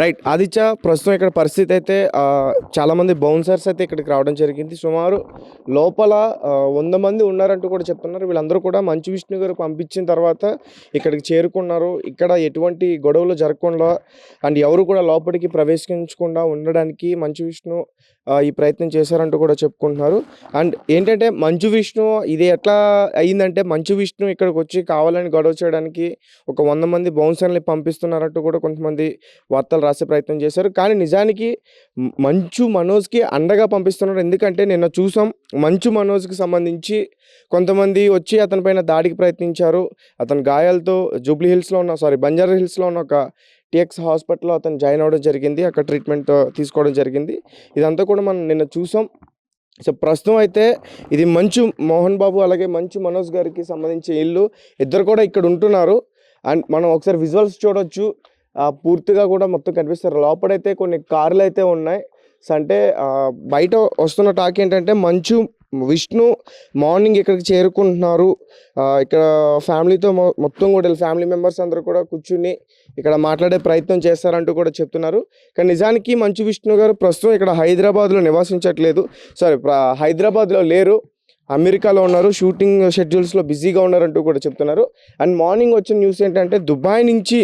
Right. Aditya, ప్రస్తుతం ఇక్కడ పరిస్థితి అయితే చాలామంది బౌన్సర్స్ అయితే ఇక్కడికి రావడం జరిగింది. సుమారు లోపల 100 మంది ఉన్నారంటూ కూడా చెప్తున్నారు. వీళ్ళందరూ కూడా మంచు విష్ణు గారు పంపించిన తర్వాత ఇక్కడికి చేరుకున్నారు. ఇక్కడ ఎటువంటి గొడవలు జరగకుండా అండ్ ఎవరు కూడా లోపలికి ప్రవేశించకుండా ఉండడానికి మంచు విష్ణు ఈ ప్రయత్నం చేశారంటూ కూడా చెప్పుకుంటున్నారు. అండ్ ఏంటంటే మంచు విష్ణు ఇది ఎట్లా అయిందంటే, మంచు విష్ణు ఇక్కడికి వచ్చి కావాలని గొడవ చేయడానికి ఒక 100 మంది బౌన్సర్‌ని పంపిస్తున్నారంటూ కూడా కొంతమంది వార్తలు రాసే ప్రయత్నం చేశారు. కానీ నిజానికి మంచు మనోజ్‌కి అండగా పంపిస్తున్నారు. ఎందుకంటే నిన్న చూసాం, మంచు మనోజ్‌కి సంబంధించి కొంతమంది వచ్చి అతని పైన దాడికి ప్రయత్నించారు. అతను గాయాలతో బంజారా హిల్స్‌లో ఉన్న ఒక టీఎక్స్ హాస్పిటల్‌లో అతను జాయిన్ అవ్వడం జరిగింది. అక్కడ ట్రీట్మెంట్ తీసుకోవడం జరిగింది. ఇదంతా కూడా మనం నిన్న చూసాం. సో ప్రస్తుతం అయితే ఇది మంచు మోహన్ బాబు అలాగే మంచు మనోజ్ గారికి సంబంధించి ఇల్లు. ఇద్దరు కూడా ఇక్కడ ఉంటున్నారు. అండ్ మనం ఒకసారి విజువల్స్ చూడొచ్చు. పూర్తిగా కూడా మొత్తం కనిపిస్తారు. లోపలైతే కొన్ని కార్లు అయితే ఉన్నాయి. సో అంటే బయట వస్తున్న టాక్ ఏంటంటే, మంచు విష్ణు మార్నింగ్ ఇక్కడికి చేరుకుంటున్నారు. ఇక్కడ ఫ్యామిలీతో మొత్తం కూడా ఫ్యామిలీ మెంబర్స్ అందరూ కూడా కూర్చుని ఇక్కడ మాట్లాడే ప్రయత్నం చేస్తారంటూ కూడా చెప్తున్నారు. కానీ నిజానికి మంచు విష్ణు గారు ప్రస్తుతం ఇక్కడ హైదరాబాద్లో నివసించట్లేదు. హైదరాబాద్లో లేరు, అమెరికాలో ఉన్నారు. షూటింగ్ షెడ్యూల్స్లో బిజీగా ఉన్నారంటూ కూడా చెప్తున్నారు. అండ్ మార్నింగ్ వచ్చిన న్యూస్ ఏంటంటే, దుబాయ్ నుంచి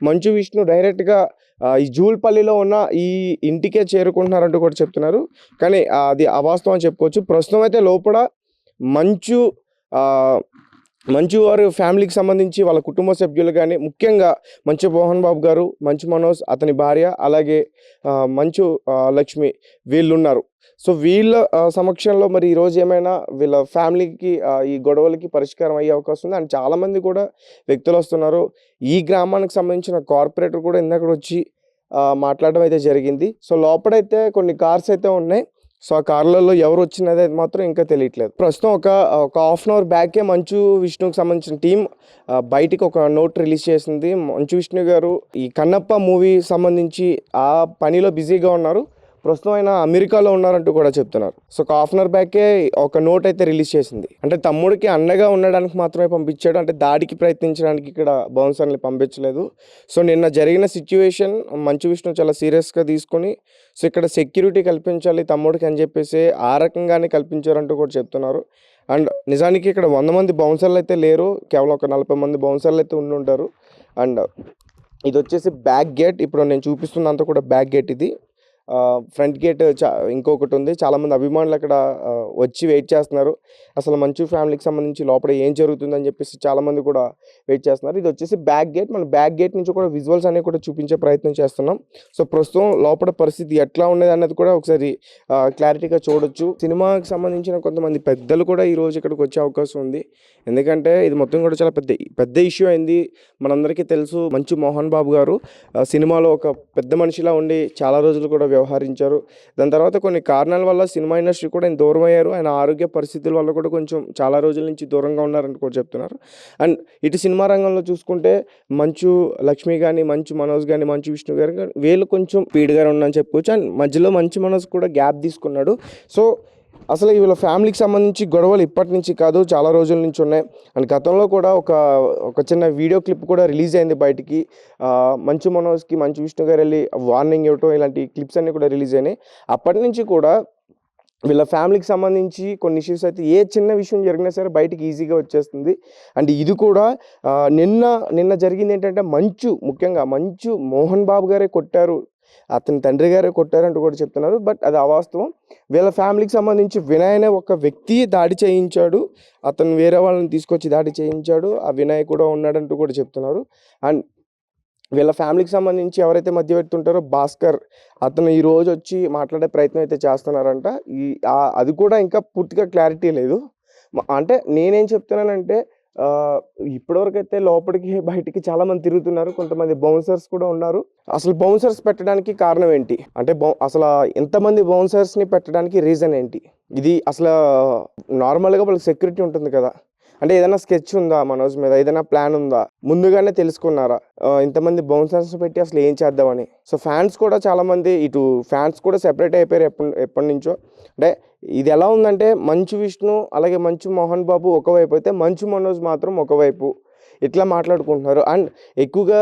మంచు విష్ణు డైరెక్ట్గా ఈ జూల్పల్లిలో ఉన్న ఈ ఇంటికే చేరుకుంటున్నారంటూ కూడా చెప్తున్నారు. కానీ అది అవాస్తవం అని చెప్పుకోవచ్చు. ప్రస్తుతం అయితే లోపల మంచు మంచు వారి ఫ్యామిలీకి సంబంధించి వాళ్ళ కుటుంబ సభ్యులు కానీ, ముఖ్యంగా మంచు మోహన్ బాబు గారు, మంచు మనోజ్, అతని భార్య, అలాగే మంచు లక్ష్మి వీళ్ళున్నారు. సో వీళ్ళ సమక్షంలో మరి ఈరోజు ఏమైనా వీళ్ళ ఫ్యామిలీకి ఈ గొడవలకి పరిష్కారం అయ్యే అవకాశం ఉంది. అండ్ చాలామంది కూడా వ్యక్తులు వస్తున్నారు. ఈ గ్రామానికి సంబంధించిన కార్పొరేటర్ కూడా ఇందాక వచ్చి మాట్లాడడం అయితే జరిగింది. సో లోపలైతే కొన్ని కార్స్ అయితే ఉన్నాయి. సో ఆ కార్లలో ఎవరు వచ్చినది మాత్రం ఇంకా తెలియట్లేదు. ప్రస్తుతం ఒక హాఫ్ అన్ అవర్ బ్యాకే మంచు విష్ణుకి సంబంధించిన టీం బయటికి ఒక నోట్ రిలీజ్ చేసింది. మంచు విష్ణు గారు ఈ కన్నప్ప మూవీ సంబంధించి ఆ పనిలో బిజీగా ఉన్నారు. ప్రస్తుతం ఆయన అమెరికాలో ఉన్నారంటూ కూడా చెప్తున్నారు. సో ఒక హాఫ్ అన్ అవర్ బ్యాకే ఒక నోట్ అయితే రిలీజ్ చేసింది. అంటే తమ్ముడికి అండగా ఉండడానికి మాత్రమే పంపించాడు, అంటే దాడికి ప్రయత్నించడానికి ఇక్కడ బౌన్సర్ని పంపించలేదు. సో నిన్న జరిగిన సిచ్యువేషన్ మంచు విష్ణు చాలా సీరియస్గా తీసుకొని, సో ఇక్కడ సెక్యూరిటీ కల్పించాలి తమ్ముడికి అని చెప్పేసి ఆ రకంగానే కల్పించారంటూ కూడా చెప్తున్నారు. అండ్ నిజానికి ఇక్కడ 100 మంది బౌన్సర్లు అయితే లేరు, కేవలం ఒక 40 మంది బౌన్సర్లు అయితే ఉండి ఉంటారు. అండ్ ఇది వచ్చేసి బ్యాక్ గేట్. ఇప్పుడు నేను చూపిస్తున్నంత కూడా బ్యాక్ గేట్. ఇది ఫ్రంట్ గేట్ ఇంకొకటి ఉంది. చాలామంది అభిమానులు అక్కడ వచ్చి వెయిట్ చేస్తున్నారు. అసలు మంచు ఫ్యామిలీకి సంబంధించి లోపల ఏం జరుగుతుందని చెప్పేసి చాలామంది కూడా వెయిట్ చేస్తున్నారు. ఇది వచ్చేసి బ్యాక్ గేట్. మన బ్యాక్ గేట్ నుంచి కూడా విజువల్స్ అనేవి కూడా చూపించే ప్రయత్నం చేస్తున్నాం. సో ప్రస్తుతం లోపల పరిస్థితి ఎట్లా ఉండేది అన్నది కూడా ఒకసారి క్లారిటీగా చూడొచ్చు. సినిమాకి సంబంధించిన కొంతమంది పెద్దలు కూడా ఈరోజు ఇక్కడికి వచ్చే అవకాశం ఉంది. ఎందుకంటే ఇది మొత్తం కూడా చాలా పెద్ద ఇష్యూ అయింది. మనందరికీ తెలుసు, మంచు మోహన్ బాబు గారు సినిమాలో ఒక పెద్ద మనిషిలా ఉండి చాలా రోజులు కూడా వ్యవహరించారు. దాని తర్వాత కొన్ని కారణాల వల్ల సినిమా ఇండస్ట్రీ కూడా ఆయన దూరం అయ్యారు. ఆయన ఆరోగ్య పరిస్థితుల వల్ల కూడా కొంచెం చాలా రోజుల నుంచి దూరంగా ఉన్నారని కూడా చెప్తున్నారు. అండ్ ఇటు సినిమా రంగంలో చూసుకుంటే మంచు లక్ష్మి కానీ, మంచు మనోజ్ కానీ, మంచు విష్ణు గారు కానీ వీళ్ళు కొంచెం స్పీడ్గా ఉన్నారని చెప్పుకోవచ్చు. అండ్ మధ్యలో మంచు మనోజ్ కూడా గ్యాప్ తీసుకున్నాడు. సో అసలు వీళ్ళ ఫ్యామిలీకి సంబంధించి గొడవలు ఇప్పటి నుంచి కాదు, చాలా రోజుల నుంచి ఉన్నాయి. అండ్ గతంలో కూడా ఒక చిన్న వీడియో క్లిప్ కూడా రిలీజ్ అయింది బయటికి. మంచు మనోజ్కి మంచు విష్ణు గారు వెళ్ళి వార్నింగ్ ఇవ్వటం, ఇలాంటి క్లిప్స్ అన్నీ కూడా రిలీజ్ అయినాయి. అప్పటి నుంచి కూడా వీళ్ళ ఫ్యామిలీకి సంబంధించి కొన్ని ఇష్యూస్ అయితే ఏ చిన్న విషయం జరిగినా సరే బయటికి ఈజీగా వచ్చేస్తుంది. అండ్ ఇది కూడా నిన్న జరిగింది ఏంటంటే, ముఖ్యంగా మంచు మోహన్ బాబు గారే కొట్టారు, అతని తండ్రి గారే కొట్టారంటూ కూడా చెప్తున్నారు. బట్ అది అవాస్తవం. వీళ్ళ ఫ్యామిలీకి సంబంధించి వినయ్ అనే ఒక వ్యక్తి దాడి చేయించాడు. అతను వేరే వాళ్ళని తీసుకొచ్చి దాడి చేయించాడు. ఆ వినయ్ కూడా ఉన్నాడంటూ కూడా చెప్తున్నారు. అండ్ వీళ్ళ ఫ్యామిలీకి సంబంధించి ఎవరైతే మధ్యవర్తి ఉంటారో భాస్కర్, అతను ఈరోజు వచ్చి మాట్లాడే ప్రయత్నం అయితే చేస్తున్నారంట. అది కూడా ఇంకా పూర్తిగా క్లారిటీ లేదు. అంటే నేనేం చెప్తున్నానంటే, ఇప్పటివరకు అయితే లోపలికి బయటికి చాలామంది తిరుగుతున్నారు. కొంతమంది బౌన్సర్స్ కూడా ఉన్నారు. అసలు బౌన్సర్స్ పెట్టడానికి కారణం ఏంటి అంటే, అసలు ఎంతమంది బౌన్సర్స్ని పెట్టడానికి రీజన్ ఏంటి? ఇది అసలు నార్మల్గా వాళ్ళకి సెక్యూరిటీ ఉంటుంది కదా, అంటే ఏదైనా స్కెచ్ ఉందా మనోజ్ మీద, ఏదైనా ప్లాన్ ఉందా, ముందుగానే తెలుసుకున్నారా ఇంతమంది బౌన్సర్స్ పెట్టి అసలు ఏం చేద్దామని? సో ఫ్యాన్స్ కూడా చాలామంది, ఇటు ఫ్యాన్స్ కూడా సెపరేట్ అయిపోయారు ఎప్పటి నుంచో. అంటే ఇది ఎలా ఉందంటే, మంచు విష్ణు అలాగే మంచు మోహన్ బాబు ఒకవైపు అయితే, మంచు మనోజ్ మాత్రం ఒకవైపు. ఇట్లా మాట్లాడుకుంటున్నారు. అండ్ ఎక్కువగా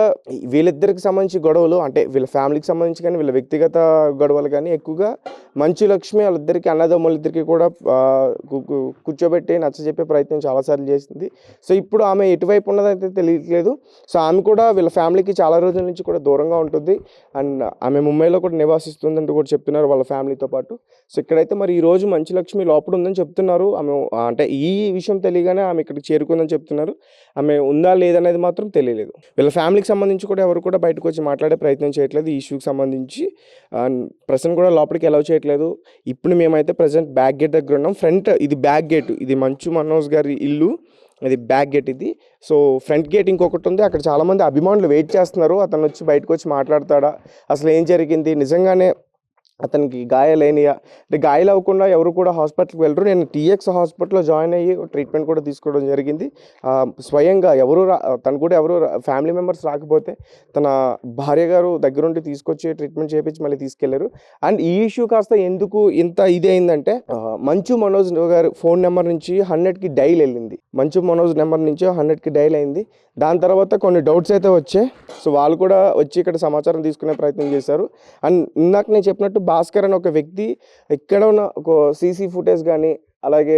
వీళ్ళిద్దరికి సంబంధించి గొడవలు అంటే వీళ్ళ ఫ్యామిలీకి సంబంధించి కానీ వీళ్ళ వ్యక్తిగత గొడవలు కానీ ఎక్కువగా మంచు లక్ష్మి వాళ్ళిద్దరికి అన్నదమ్ములిద్దరికి కూడా కూర్చోబెట్టి నచ్చజెప్పే ప్రయత్నం చాలాసార్లు చేసింది. సో ఇప్పుడు ఆమె ఎటువైపు ఉన్నదైతే తెలియట్లేదు. సో ఆమె కూడా వీళ్ళ ఫ్యామిలీకి చాలా రోజుల నుంచి కూడా దూరంగా ఉంటుంది. అండ్ ఆమె ముంబైలో కూడా నివాసిస్తుందంటూ కూడా చెప్తున్నారు వాళ్ళ ఫ్యామిలీతో పాటు. సో ఇక్కడైతే మరి ఈరోజు మంచు లక్ష్మి లోపల ఉందని చెప్తున్నారు. ఆమె అంటే ఈ విషయం తెలియగానే ఆమె ఇక్కడికి చేరుకుందని చెప్తున్నారు. ఆమె ఉందా లేదనేది మాత్రం తెలియలేదు. వీళ్ళ ఫ్యామిలీకి సంబంధించి కూడా ఎవరు కూడా బయటకు వచ్చి మాట్లాడే ప్రయత్నం చేయట్లేదు ఈ ఇష్యూకి సంబంధించి. ప్రజెంట్ కూడా లోపలికి అలౌ చేయట్లేదు. ఇప్పుడు మేమైతే ప్రజెంట్ బ్యాక్ గేట్ దగ్గర ఉన్నాం. ఫ్రంట్ ఇది బ్యాక్ గేట్, ఇది మంచు మనోజ్ గారి ఇల్లు, ఇది బ్యాక్ గేట్ ఇది. సో ఫ్రంట్ గేట్ ఇంకొకటి ఉంది. అక్కడ చాలామంది అభిమానులు వెయిట్ చేస్తున్నారు. అతను వచ్చి బయటకు వచ్చి మాట్లాడతాడా, అసలు ఏం జరిగింది, నిజంగానే అతనికి గాయాలైనయా అంటే గాయాలు అవ్వకుండా ఎవరు కూడా హాస్పిటల్కి వెళ్ళరు. నేను టీఎక్స్ హాస్పిటల్లో జాయిన్ అయ్యి ట్రీట్మెంట్ కూడా తీసుకోవడం జరిగింది. స్వయంగా తను కూడా ఎవరు ఫ్యామిలీ మెంబర్స్ రాకపోతే తన భార్య గారు దగ్గరుండి తీసుకొచ్చి ట్రీట్మెంట్ చేయించి మళ్ళీ తీసుకెళ్లారు. అండ్ ఈ ఇష్యూ కాస్త ఎందుకు ఇంత ఇది అయిందంటే మంచు మనోజ్ గారు ఫోన్ నెంబర్ నుంచి 100కి డైల్ వెళ్ళింది. మంచు మనోజ్ నెంబర్ నుంచి 100కి డైల్ అయింది. దాని తర్వాత కొన్ని డౌట్స్ అయితే వచ్చాయి. సో వాళ్ళు కూడా వచ్చి ఇక్కడ సమాచారం తీసుకునే ప్రయత్నం చేశారు. అండ్ ఇందాక నేను చెప్పినట్టు భాస్కర్ అని ఒక వ్యక్తి ఇక్కడ ఉన్న ఒక సీసీ ఫుటేజ్ కానీ అలాగే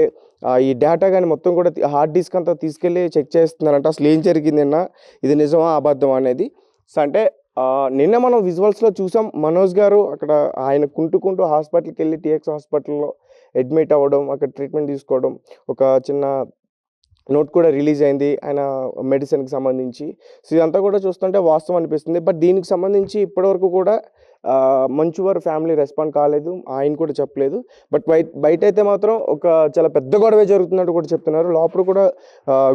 ఈ డేటా కానీ మొత్తం కూడా హార్డ్ డిస్క్ అంతా తీసుకెళ్ళి చెక్ చేస్తున్నారంట. అసలు ఏం జరిగింది అన్న, ఇది నిజమా అబద్ధమా అనేది. సో అంటే నిన్న మనం విజువల్స్లో చూసాం మనోజ్ గారు అక్కడ ఆయన కుంటూ హాస్పిటల్కి వెళ్ళి టీఎక్స్ హాస్పిటల్లో అడ్మిట్ అవ్వడం, అక్కడ ట్రీట్మెంట్ తీసుకోవడం, ఒక చిన్న నోట్ కూడా రిలీజ్ అయింది ఆయన మెడిసిన్కి సంబంధించి. సో ఇదంతా కూడా చూస్తుంటే వాస్తవం అనిపిస్తుంది. బట్ దీనికి సంబంధించి ఇప్పటివరకు కూడా మంచు వారి ఫ్యామిలీ రెస్పాండ్ కాలేదు, ఆయన కూడా చెప్పలేదు. బట్ బయట అయితే మాత్రం ఒక చాలా పెద్ద గొడవ జరుగుతున్నట్టు కూడా చెప్తున్నారు. లోపల కూడా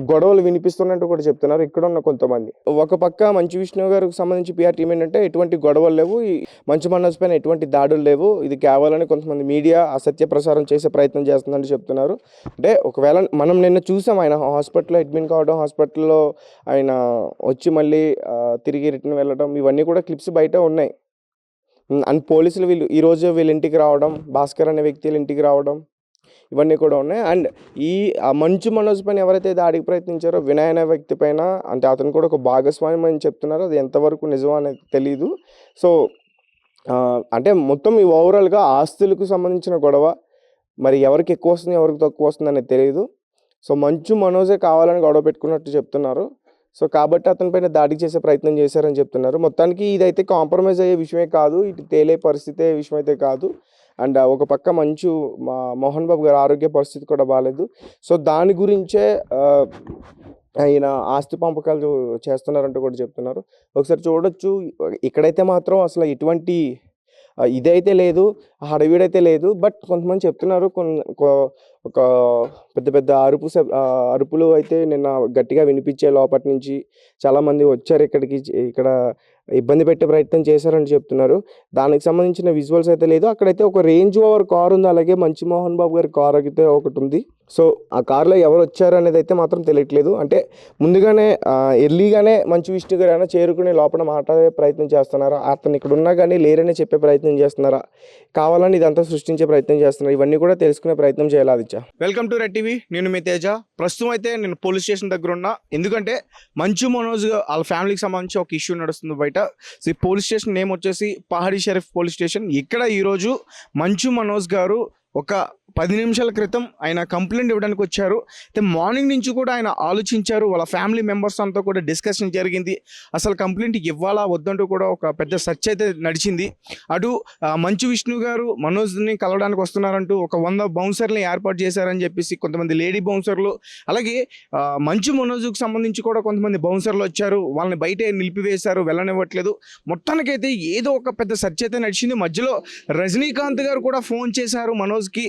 గొడవలు వినిపిస్తున్నట్టు కూడా చెప్తున్నారు ఇక్కడ ఉన్న కొంతమంది. ఒక పక్క మంచు విష్ణు గారికి సంబంధించి పిఆర్ టీం ఏంటంటే ఎటువంటి గొడవలు లేవు, ఈ మంచు మనోజ్ పైన ఎటువంటి దాడులు లేవు, ఇది కేవలం కొంతమంది మీడియా అసత్య ప్రసారం చేసే ప్రయత్నం చేస్తుందని చెప్తున్నారు. అంటే ఒకవేళ మనం నిన్న చూసాం ఆయన హాస్పిటల్లో అడ్మిట్ కావడం, హాస్పిటల్లో ఆయన వచ్చి మళ్ళీ తిరిగి రిటర్న్ వెళ్ళడం, ఇవన్నీ కూడా క్లిప్స్ బయట ఉన్నాయి. అండ్ పోలీసులు ఈరోజు వీళ్ళ ఇంటికి రావడం, భాస్కర్ అనే వ్యక్తుల ఇంటికి రావడం, ఇవన్నీ కూడా ఉన్నాయి. అండ్ ఈ మంచు మనోజ్ పైన ఎవరైతే దాడికి ప్రయత్నించారో వినయ్ అనే వ్యక్తి పైన, అంటే అతను కూడా ఒక భాగస్వామ్యం అని చెప్తున్నారు. అది ఎంతవరకు నిజం అనేది తెలీదు. సో అంటే మొత్తం ఈ ఓవరాల్గా ఆస్తులకు సంబంధించిన గొడవ, మరి ఎవరికి ఎక్కువ వస్తుంది ఎవరికి తక్కువ వస్తుంది అనేది తెలియదు. సో మంచు మనోజే కావాలని గొడవ పెట్టుకున్నట్టు చెప్తున్నారు. సో కాబట్టి అతనిపైన దాడి చేసే ప్రయత్నం చేశారని చెప్తున్నారు. మొత్తానికి ఇదైతే కాంప్రమైజ్ అయ్యే విషయమే కాదు, ఇటు తేలే పరిస్థితి విషయం అయితే కాదు. అండ్ ఒక పక్క మోహన్ బాబు గారి ఆరోగ్య పరిస్థితి కూడా బాగాలేదు. సో దాని గురించే ఆయన ఆస్తి పంపకాలు చేస్తున్నారంటూ కూడా చెప్తున్నారు. ఒకసారి చూడొచ్చు, ఇక్కడైతే మాత్రం అసలు ఎటువంటి ఇదైతే లేదు, హడావిడైతే లేదు. బట్ కొంతమంది చెప్తున్నారు ఒక పెద్ద అరుపులు అయితే నిన్న గట్టిగా వినిపించే లోపటి నుంచి చాలామంది వచ్చారు ఇక్కడ ఇబ్బంది పెట్టే ప్రయత్నం చేశారని చెప్తున్నారు. దానికి సంబంధించిన విజువల్స్ అయితే లేదు. అక్కడైతే ఒక రేంజ్ ఓవర్ కార్ ఉంది, అలాగే మంచు మోహన్ బాబు గారి కార్ అయితే ఒకటి ఉంది. సో ఆ కార్లో ఎవరు వచ్చారు అనేది అయితే మాత్రం తెలియట్లేదు. అంటే ముందుగానే ఎర్లీగానే మంచు విష్ణు గారు అయినా చేరుకుని లోపల మాట్లాడే ప్రయత్నం చేస్తున్నారా, అతను ఇక్కడ ఉన్నా కానీ లేరనే చెప్పే ప్రయత్నం చేస్తున్నారా, కావాలని ఇదంతా సృష్టించే ప్రయత్నం చేస్తున్నారు, ఇవన్నీ కూడా తెలుసుకునే ప్రయత్నం చేయాలి. Aditya, welcome to red TV. నేను మీ తేజ. ప్రస్తుతం అయితే నేను పోలీస్ స్టేషన్ దగ్గర ఉన్నా, ఎందుకంటే మంచు మనోజ్ వాళ్ళ ఫ్యామిలీకి సంబంధించి ఒక ఇష్యూ నడుస్తుంది బయట. సో ఈ పోలీస్ స్టేషన్ నేమ్ వచ్చేసి పహాడీ షరీఫ్ పోలీస్ స్టేషన్. ఇక్కడ ఈరోజు మంచు మనోజ్ గారు ఒక 10 నిమిషాల క్రితం ఆయన కంప్లైంట్ ఇవ్వడానికి వచ్చారు. అయితే మార్నింగ్ నుంచి కూడా ఆయన ఆలోచించారు, వాళ్ళ ఫ్యామిలీ మెంబర్స్ అంతా కూడా డిస్కషన్ జరిగింది. అసలు కంప్లైంట్ ఇవ్వాలా వద్దంటూ కూడా ఒక పెద్ద సెర్చ్ అయితే నడిచింది. అటు మంచు విష్ణు గారు మనోజ్ని కలవడానికి వస్తున్నారంటూ ఒక 100 బౌన్సర్ని ఏర్పాటు చేశారని చెప్పేసి కొంతమంది లేడీ బౌన్సర్లు, అలాగే మంచు మనోజ్కి సంబంధించి కూడా కొంతమంది బౌన్సర్లు వచ్చారు, వాళ్ళని బయటే నిలిపివేశారు, వెళ్ళనివ్వట్లేదు. మొత్తానికైతే ఏదో ఒక పెద్ద సెర్చ్ అయితే నడిచింది. మధ్యలో రజనీకాంత్ గారు కూడా ఫోన్ చేశారు మనోజ్కి.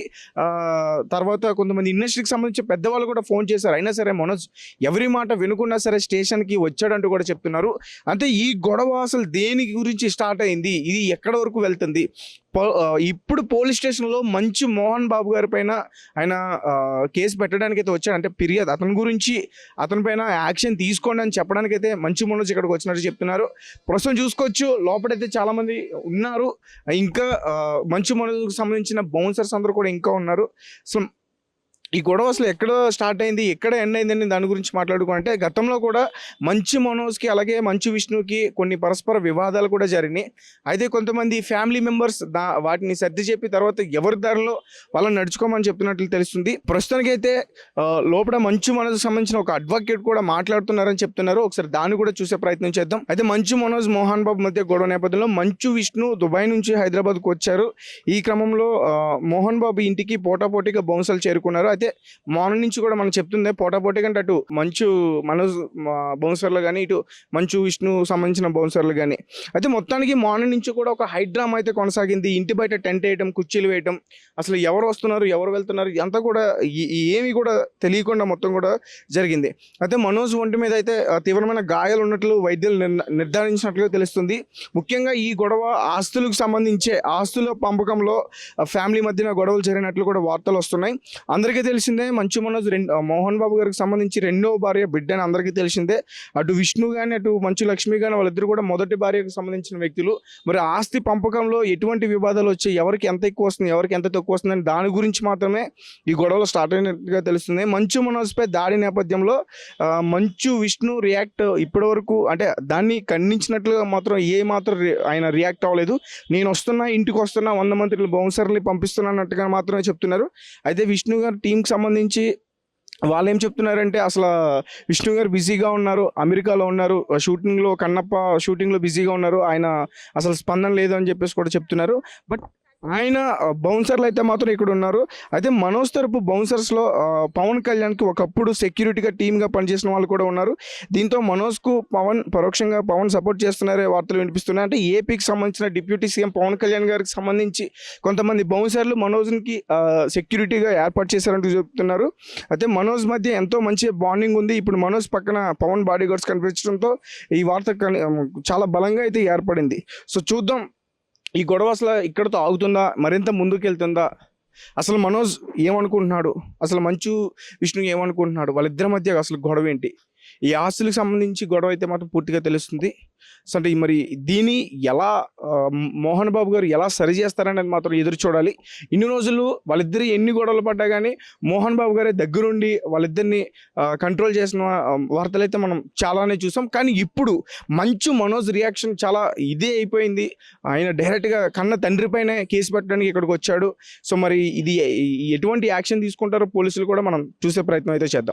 తర్వాత కొంతమంది ఇండస్ట్రీకి సంబంధించి పెద్దవాళ్ళు కూడా ఫోన్ చేశారు. అయినా సరే మనోజ్ ఎవరి మాట వినుకున్నా సరే స్టేషన్కి వచ్చాడంటూ కూడా చెప్తున్నారు. అంటే ఈ గొడవ అసలు దేని గురించి స్టార్ట్ అయింది, ఇది ఎక్కడ వరకు వెళ్తుంది, ఇప్పుడు పోలీస్ స్టేషన్లో మంచు మోహన్ బాబు గారి పైన ఆయన కేసు పెట్టడానికి అయితే వచ్చాడు. అంటే ఫిర్యాదు అతని గురించి, అతని పైన యాక్షన్ తీసుకోండి అని చెప్పడానికి అయితే మంచు మనోజ్ ఇక్కడికి వచ్చినట్టు చెప్తున్నారు. ప్రస్తుతం చూసుకోవచ్చు లోపలైతే చాలామంది ఉన్నారు. ఇంకా మంచు మనోజ్కి సంబంధించిన బౌన్సర్స్ అందరూ కూడా ఇంకా ఉన్నారు. సో ఈ గొడవ అసలు ఎక్కడ స్టార్ట్ అయింది, ఎక్కడ ఎండ్ అయిందని దాని గురించి మాట్లాడుకుంటే, గతంలో కూడా మంచు మనోజ్కి అలాగే మంచు విష్ణుకి కొన్ని పరస్పర వివాదాలు కూడా జరిగినాయి. అయితే కొంతమంది ఫ్యామిలీ మెంబర్స్ వాటిని సర్ది చెప్పి తర్వాత ఎవరి దారిలో వాళ్ళని నడుచుకోమని చెప్తున్నట్లు తెలుస్తుంది. ప్రస్తుతానికైతే లోపల మంచు మనోజ్ సంబంధించిన ఒక అడ్వకేట్ కూడా మాట్లాడుతున్నారని చెప్తున్నారు. ఒకసారి దాన్ని కూడా చూసే ప్రయత్నం చేద్దాం. అయితే మంచు మనోజ్ మోహన్ బాబు మధ్య గొడవ నేపథ్యంలో మంచు విష్ణు దుబాయ్ నుంచి హైదరాబాద్కు వచ్చారు. ఈ క్రమంలో మోహన్ బాబు ఇంటికి పోటాపోటీగా బౌన్సర్లు చేరుకున్నారు. అయితే మార్నింగ్ నుంచి కూడా మనం చెప్తుంది పోటాపోటీగా అంటే అటు మంచు మనోజ్ బౌన్సర్లు కానీ ఇటు మంచు విష్ణు సంబంధించిన బౌన్సర్లు కానీ. అయితే మొత్తానికి మార్నింగ్ నుంచి కూడా ఒక హైడ్రామా అయితే కొనసాగింది. ఇంటి బయట టెంట్ వేయటం, కుర్చీలు వేయటం, అసలు ఎవరు వస్తున్నారు ఎవరు వెళ్తున్నారు అంతా కూడా ఏమి కూడా తెలియకుండా మొత్తం కూడా జరిగింది. అయితే మనోజ్ ఒంటి మీద అయితే తీవ్రమైన గాయాలు ఉన్నట్లు వైద్యులు నిర్ధారించినట్లుగా తెలుస్తుంది. ముఖ్యంగా ఈ గొడవ ఆస్తులకు సంబంధించే ఆస్తుల పంపకంలో ఫ్యామిలీ మధ్యన గొడవలు జరిగినట్లు కూడా వార్తలు వస్తున్నాయి. అందరికీ తెలిసిందే మంచు మనోజ్ మోహన్ బాబు గారికి సంబంధించి రెండో భార్య బిడ్డ అని అందరికీ తెలిసిందే. అటు విష్ణు కానీ అటు మంచు లక్ష్మి కానీ వాళ్ళిద్దరు కూడా మొదటి భార్యకు సంబంధించిన వ్యక్తులు. మరి ఆస్తి పంపకంలో ఎటువంటి వివాదాలు వచ్చాయి, ఎవరికి ఎంత ఎక్కువ వస్తుంది ఎవరికి ఎంత తక్కువ వస్తుందని దాని గురించి మాత్రమే ఈ గొడవలు స్టార్ట్ అయినట్టుగా తెలుస్తుంది. మంచు మనోజ్పై దాడి నేపథ్యంలో మంచు విష్ణు రియాక్ట్ ఇప్పటి వరకు అంటే దాన్ని ఖండించినట్లుగా మాత్రం ఆయన రియాక్ట్ అవ్వలేదు. నేను వస్తున్నా, ఇంటికి వస్తున్నా, 100 మంది బౌన్సర్ని పంపిస్తున్నట్టుగా మాత్రమే చెప్తున్నారు. అయితే విష్ణు గారు టీంకి సంబంధించి వాళ్ళు ఏం చెప్తున్నారంటే అసలు విష్ణు గారు బిజీగా ఉన్నారు, అమెరికాలో ఉన్నారు, షూటింగ్లో కన్నప్ప షూటింగ్లో బిజీగా ఉన్నారు, ఆయన అసలు స్పందన లేదు అని చెప్పేసి కూడా చెప్తున్నారు. బట్ ఆయన బౌన్సర్లు అయితే మాత్రం ఇక్కడ ఉన్నారు. అయితే మనోజ్ తరపు బౌన్సర్స్లో పవన్ కళ్యాణ్కి ఒకప్పుడు సెక్యూరిటీగా టీమ్గా పనిచేసిన వాళ్ళు కూడా ఉన్నారు. దీంతో మనోజ్కు పరోక్షంగా పవన్ సపోర్ట్ చేస్తున్నారే వార్తలు వినిపిస్తున్నాయి. అంటే ఏపీకి సంబంధించిన డిప్యూటీ సీఎం పవన్ కళ్యాణ్ గారికి సంబంధించి కొంతమంది బౌన్సర్లు మనోజ్కి సెక్యూరిటీగా ఏర్పాటు చేశారంటూ చెప్తున్నారు. అయితే మనోజ్ మధ్య ఎంతో మంచి బాండింగ్ ఉంది. ఇప్పుడు మనోజ్ పక్కన పవన్ బాడీ గార్డ్స్ కనిపించడంతో ఈ వార్త చాలా బలంగా అయితే ఏర్పడింది. సో చూద్దాం ఈ గొడవ అసలు ఇక్కడతో ఆగుతుందా, మరింత ముందుకు వెళ్తుందా, అసలు మనోజ్ ఏమనుకుంటున్నాడు, అసలు మంచు విష్ణు ఏమనుకుంటున్నాడు, వాళ్ళిద్దరి మధ్య అసలు గొడవ ఏంటి, ఈ ఆస్తులకు సంబంధించి గొడవ అయితే మాత్రం పూర్తిగా తెలుస్తుంది. సో అంటే మరి దీన్ని ఎలా మోహన్ బాబు గారు ఎలా సరి చేస్తారనేది మాత్రం ఎదురు చూడాలి. ఇన్ని రోజులు వాళ్ళిద్దరు ఎన్ని గొడవలు పడ్డా కానీ మోహన్ బాబు గారే దగ్గరుండి వాళ్ళిద్దరిని కంట్రోల్ చేసిన వార్తలు అయితే మనం చాలానే చూసాం. కానీ ఇప్పుడు మంచు మనోజ్ రియాక్షన్ చాలా ఇదే అయిపోయింది. ఆయన డైరెక్ట్గా కన్న తండ్రి పైన కేసు పెట్టడానికి ఇక్కడికి వచ్చాడు. సో మరి ఇది ఎటువంటి యాక్షన్ తీసుకుంటారో పోలీసులు కూడా మనం చూసే ప్రయత్నం అయితే చేద్దాం.